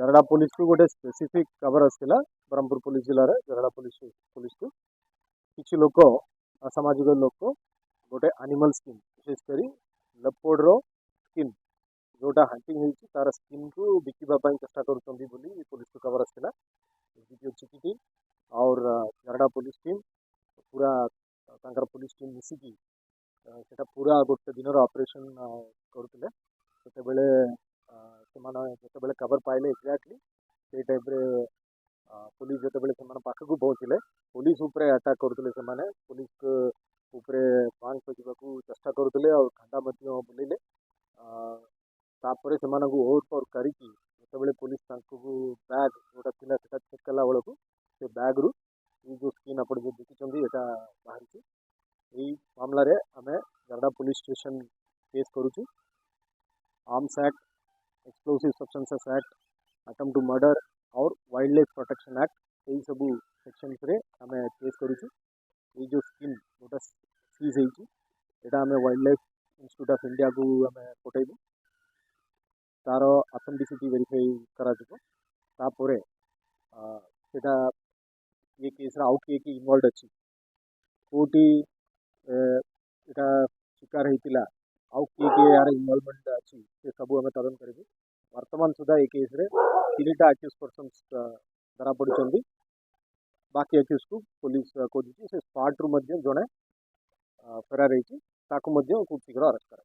जरड़ा police को गोटे specific खबर आसाला ब्रह्मपुर पुलिस जिले में जरड़ा पुलिस को किसी लोक असामाजिक लोक गोटे एनिमल स्किन विशेषकर लेपर्ड रो स्किन जोटा हंटिंग होती तार स्किन को बिकवाई चेष्टा कर पुलिस को खबर आसाला चिकिटी और जरड़ा पुलिस टीम पूरा पुलिस टीम मिसिकी सेटा पूरा गोटे दिन ऑपरेशन करुले जिते खबर पाइले एक्जाक्टली से टाइप पुलिस जो पाखक पहुँचले पुलिस उपरे अटैक करते पुलिस उपरे बांग फेंकू चेष्टा करते और खंडा बुलेले तापर से ओवरपावर करते पुलिस बैग जोटा थी चेक कला बेलू से बैग रु जो स्किन आप जो देखिए यहाँ बाहरी यही मामलें आम जरड़ा पुलिस स्टेशन केस करुचु arms act explosive substances act attempt to murder और वाइल्ड लाइफ प्रोटेक्शन एक्ट यही सब सेक्शन रे आम केस करुचु ये जो स्किन गोटा सीज होता आम wild life institute of India को आम पठेबू तार ऑथेंटिसिटी वेरीफाई करापर सेटा ये केस आउ किए इनवॉल्व अच्छी कोटी यहाँ शिकार होता आउ किए यार इनवॉल्वमेंट अच्छी से सब आम तदन करूँ वर्तमान सुधा ये केस रे 3टा अक्यूज पर्सन्स धरा पड़ी बाकी अक्यूज को पुलिस खोजी से स्पॉट रु जड़े फेरार खूब शीघ्र अरेस्ट कर